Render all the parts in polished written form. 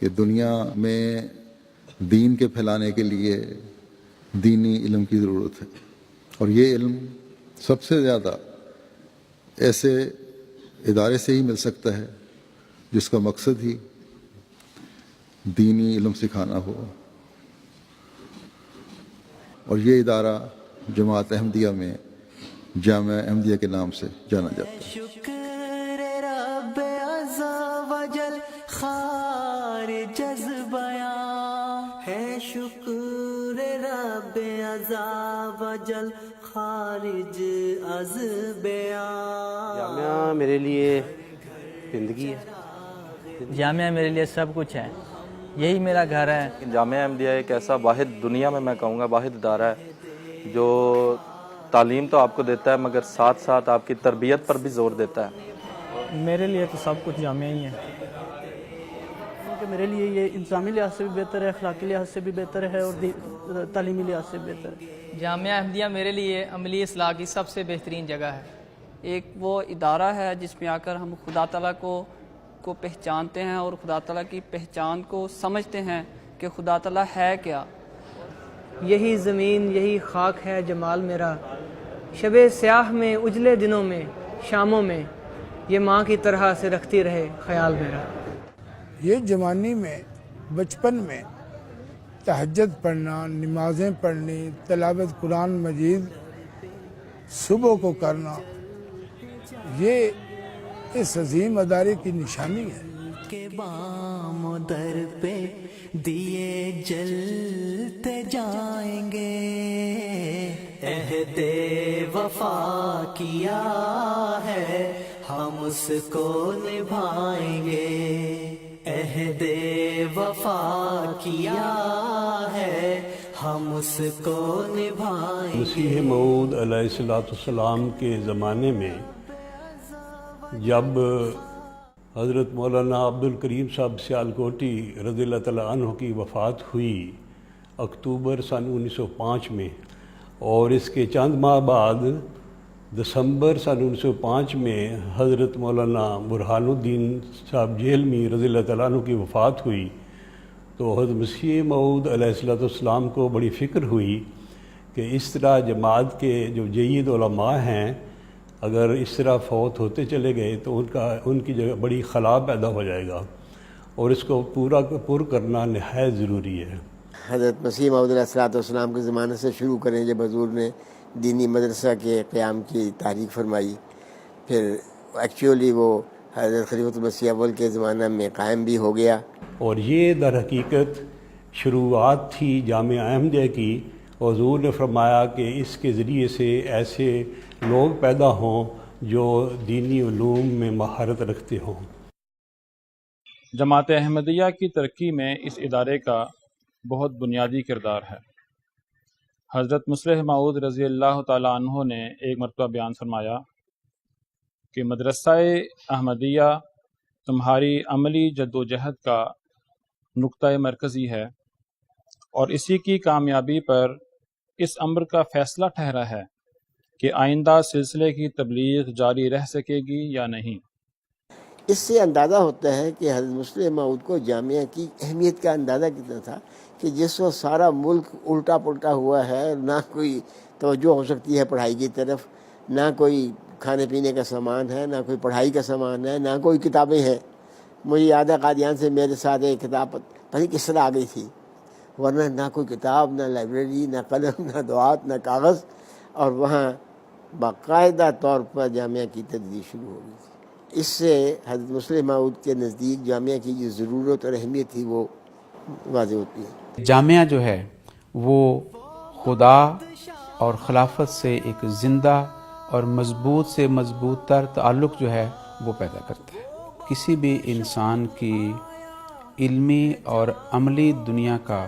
کہ دنیا میں دین کے پھیلانے کے لیے دینی علم کی ضرورت ہے، اور یہ علم سب سے زیادہ ایسے ادارے سے ہی مل سکتا ہے جس کا مقصد ہی دینی علم سکھانا ہو، اور یہ ادارہ جماعت احمدیہ میں جامعہ احمدیہ کے نام سے جانا جاتا ہے۔ شکر رب عز و جل خارج از بیان ہے، شکر رب عز و جل خارج از بیان۔ جامعہ میرے لیے زندگی ہے، جامعہ میرے لیے سب کچھ ہے، یہی میرا گھر ہے۔ جامعہ احمدیہ ایک ایسا واحد دنیا میں کہوں گا واحد ادارہ ہے جو تعلیم تو آپ کو دیتا ہے مگر ساتھ ساتھ آپ کی تربیت پر بھی زور دیتا ہے۔ میرے لیے تو سب کچھ جامعہ ہی ہے، کیونکہ میرے لیے یہ انتظامی لحاظ سے بھی بہتر ہے، اخلاقی لحاظ سے بھی بہتر ہے، اور تعلیمی لحاظ سے بھی بہتر ہے۔ جامعہ احمدیہ میرے لیے عملی اصلاح کی سب سے بہترین جگہ ہے۔ ایک وہ ادارہ ہے جس میں آ کر ہم خدا تعالیٰ کو پہچانتے ہیں اور خدا تعالیٰ کی پہچان کو سمجھتے ہیں کہ خدا تعالیٰ ہے کیا۔ یہی زمین یہی خاک ہے جمال میرا، شب سیاہ میں اجلے دنوں میں شاموں میں یہ ماں کی طرح سے رکھتی رہے خیال میرا۔ یہ جوانی میں بچپن میں تہجد پڑھنا، نمازیں پڑھنی، تلاوت قرآن مجید صبح کو کرنا، یہ اس عظیم ادارے کی نشانی ہے۔ کے بام و در پہ دیے جلتے جائیں گے، عہد وفا کیا ہے ہم اس کو نبھائیں گے، عہد وفا کیا ہے ہم اس کو نبھائیں گے۔ مسیح موعود علیہ السلام کے زمانے میں جب حضرت مولانا عبد الکریم صاحب سیالکوٹی رضی اللہ تعالیٰ عنہ کی وفات ہوئی اکتوبر سن 1905 میں، اور اس کے چند ماہ بعد دسمبر سن 1905 میں حضرت مولانا برہان الدین صاحب جہلمی رضی اللہ تعالیٰ عنہ کی وفات ہوئی، تو حضرت مسیح موعود علیہ السلام کو بڑی فکر ہوئی کہ اس طرح جماعت کے جو جید علماء ہیں اگر اس طرح فوت ہوتے چلے گئے تو ان کی جگہ بڑی خلا پیدا ہو جائے گا، اور اس کو پر کرنا نہایت ضروری ہے۔ حضرت مسیح موعود علیہ السلام کے زمانے سے شروع کریں جب حضور نے دینی مدرسہ کے قیام کی تحریک فرمائی، پھر ایکچولی وہ حضرت خلیفۃ المسیح اول کے زمانہ میں قائم بھی ہو گیا، اور یہ در حقیقت شروعات تھی جامعہ احمدیہ کی، اور حضور نے فرمایا کہ اس کے ذریعے سے ایسے لوگ پیدا ہوں جو دینی علوم میں مہارت رکھتے ہوں۔ جماعت احمدیہ کی ترقی میں اس ادارے کا بہت بنیادی کردار ہے۔ حضرت مصلح موعود رضی اللہ تعالیٰ عنہ نے ایک مرتبہ بیان فرمایا کہ مدرسہ احمدیہ تمہاری عملی جدوجہد کا نقطہ مرکزی ہے، اور اسی کی کامیابی پر اس امر کا فیصلہ ٹھہرا ہے کہ آئندہ سلسلے کی تبلیغ جاری رہ سکے گی یا نہیں۔ اس سے اندازہ ہوتا ہے کہ حضرت مسلم موعود کو جامعہ کی اہمیت کا اندازہ کتنا تھا کہ جس وقت سارا ملک الٹا پلٹا ہوا ہے، نہ کوئی توجہ ہو سکتی ہے پڑھائی کی طرف، نہ کوئی کھانے پینے کا سامان ہے، نہ کوئی پڑھائی کا سامان ہے، نہ کوئی کتابیں ہیں۔ مجھے یاد ہے قادیان سے میرے ساتھ ایک کتاب پتہ نہیں کس طرح آ گئی تھی، ورنہ نہ کوئی کتاب، نہ لائبریری، نہ قلم، نہ دعات، نہ کاغذ، اور وہاں باقاعدہ طور پر جامعہ کی تدریس شروع ہو گئی تھی۔ اس سے حضرت مسلم موعود کے نزدیک جامعہ کی جو ضرورت اور اہمیت تھی وہ واضح ہوتی ہے۔ جامعہ جو ہے وہ خدا اور خلافت سے ایک زندہ اور مضبوط سے مضبوط تر تعلق جو ہے وہ پیدا کرتا ہے۔ کسی بھی انسان کی علمی اور عملی دنیا کا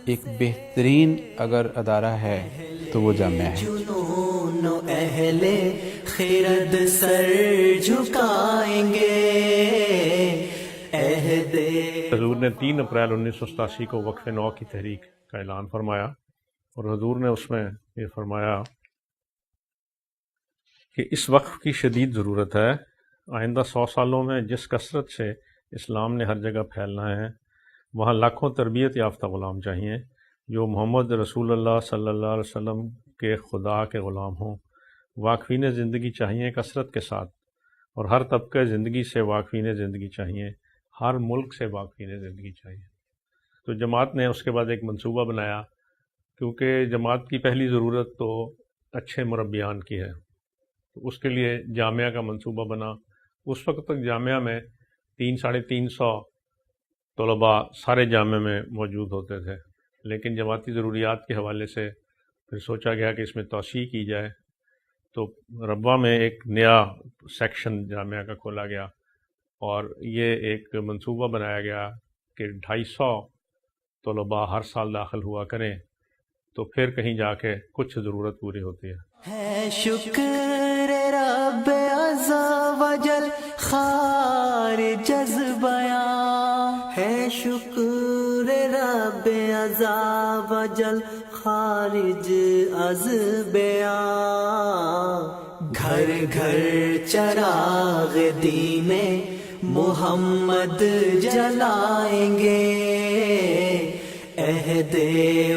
ایک بہترین اگر ادارہ ہے تو وہ جامعہ ہے. جنون و اہل خرد سر جھکائیں گے. حضور نے 3 اپریل 1987 کو وقف نو کی تحریک کا اعلان فرمایا، اور حضور نے اس میں یہ فرمایا کہ اس وقف کی شدید ضرورت ہے. آئندہ 100 سالوں میں جس کثرت سے اسلام نے ہر جگہ پھیلنا ہے، وہاں لاکھوں تربیت یافتہ غلام چاہیے جو محمد رسول اللہ صلی اللہ علیہ وسلم کے خدا کے غلام ہوں. واقفین زندگی چاہیے کثرت کے ساتھ، اور ہر طبقہ زندگی سے واقفین زندگی چاہیے، ہر ملک سے واقفین زندگی چاہیے. تو جماعت نے اس کے بعد ایک منصوبہ بنایا، کیونکہ جماعت کی پہلی ضرورت تو اچھے مربیان کی ہے، تو اس کے لیے جامعہ کا منصوبہ بنا. اس وقت تک جامعہ میں 300-350 طلباء سارے جامعہ میں موجود ہوتے تھے، لیکن جماعتی ضروریات کے حوالے سے پھر سوچا گیا کہ اس میں توسیع کی جائے. تو ربوہ میں ایک نیا سیکشن جامعہ کا کھولا گیا، اور یہ ایک منصوبہ بنایا گیا کہ 250 طلباء ہر سال داخل ہوا کریں، تو پھر کہیں جا کے کچھ ضرورت پوری ہوتی ہے شکر رب عز و جل خارج از بیان. ہے شکر رب عز و جل خارج از بیان. گھر گھر چراغ دین محمد جلائیں گے. عہد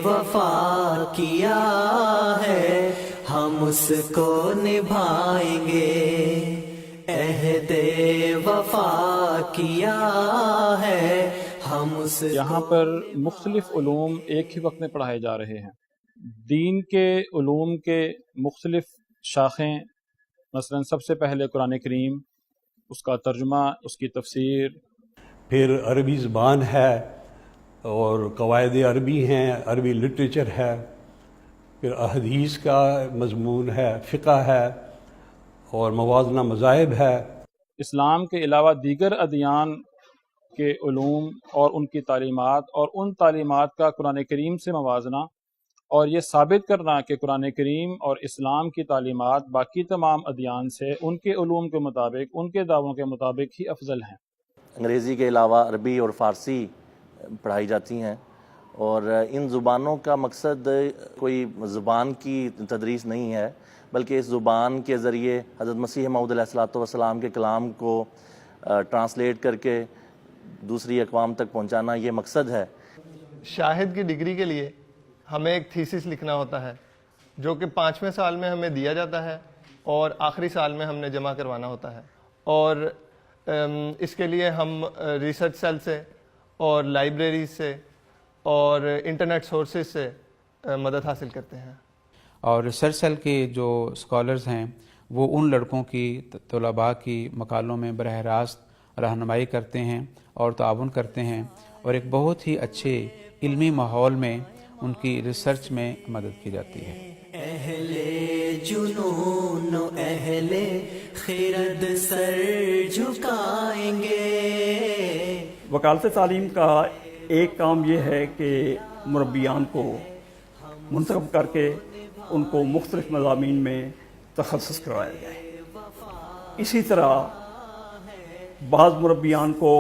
وفا کیا ہے ہم اس کو نبھائیں گے. عہد وفا کیا ہے ہم اس کو. یہاں پر مختلف علوم ایک ہی وقت میں پڑھائے جا رہے ہیں. دین کے علوم کے مختلف شاخیں، مثلا سب سے پہلے قرآن کریم، اس کا ترجمہ، اس کی تفسیر، پھر عربی زبان ہے اور قواعد عربی ہیں، عربی لٹریچر ہے، پھر احادیث کا مضمون ہے، فقہ ہے اور موازنہ مذاہب ہے. اسلام کے علاوہ دیگر ادیان کے علوم اور ان کی تعلیمات، اور ان تعلیمات کا قرآن کریم سے موازنہ، اور یہ ثابت کرنا کہ قرآن کریم اور اسلام کی تعلیمات باقی تمام ادیان سے ان کے علوم کے مطابق، ان کے دعووں کے مطابق ہی افضل ہیں. انگریزی کے علاوہ عربی اور فارسی پڑھائی جاتی ہیں، اور ان زبانوں کا مقصد کوئی زبان کی تدریس نہیں ہے، بلکہ اس زبان کے ذریعے حضرت مسیح موعود علیہ السلام کے کلام کو ٹرانسلیٹ کر کے دوسری اقوام تک پہنچانا یہ مقصد ہے. شاہد کی ڈگری کے لیے ہمیں ایک تھیسس لکھنا ہوتا ہے، جو کہ 5ویں سال میں ہمیں دیا جاتا ہے اور آخری سال میں ہم نے جمع کروانا ہوتا ہے. اور اس کے لیے ہم ریسرچ سیل سے اور لائبریریز سے اور انٹرنیٹ سورسز سے مدد حاصل کرتے ہیں. اور ریسرچ سیل کے جو اسکالرز ہیں وہ ان لڑکوں کی، طلباء کی مقالوں میں براہ راست رہنمائی کرتے ہیں اور تعاون کرتے ہیں، اور ایک بہت ہی اچھے علمی ماحول میں ان کی ریسرچ میں مدد کی جاتی ہے. اہل جنون و اہل خرد سر جھکائیں گے. وکالت تعلیم کا ایک کام یہ ہے کہ مربیان کو منتخب کر کے ان کو مختلف مضامین میں تخصص کروایا جائے. اسی طرح بعض مربیان کو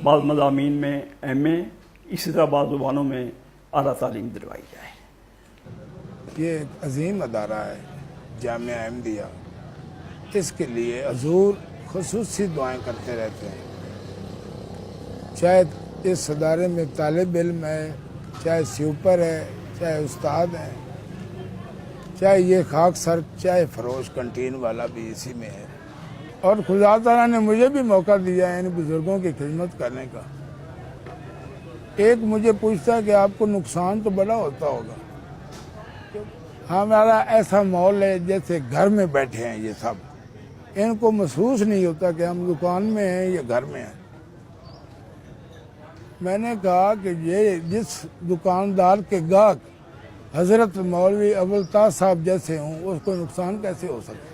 بعض مضامین میں ایم اے، اسی طرح بعض زبانوں میں اعلیٰ تعلیم دلوائی جائے. یہ ایک عظیم ادارہ ہے جامعہ احمدیہ. اس کے لیے حضور خصوصی دعائیں کرتے رہتے ہیں. چاہے اس ادارے میں طالب علم ہے، چاہے سیوپر ہے، چاہے استاد ہیں، چاہے یہ خاک سر، چاہے فروش کنٹین والا بھی اسی میں ہے. اور خدا تعالیٰ نے مجھے بھی موقع دیا ہے ان بزرگوں کی خدمت کرنے کا. ایک مجھے پوچھتا ہے کہ آپ کو نقصان تو بڑا ہوتا ہوگا. ہمارا ایسا ماحول ہے جیسے گھر میں بیٹھے ہیں. یہ سب ان کو محسوس نہیں ہوتا کہ ہم دکان میں ہیں یا گھر میں ہیں. میں نے کہا کہ یہ جس دکاندار کے گاہک حضرت مولوی ابوالطاہر صاحب جیسے ہوں، اس کو نقصان کیسے ہو سکتا؟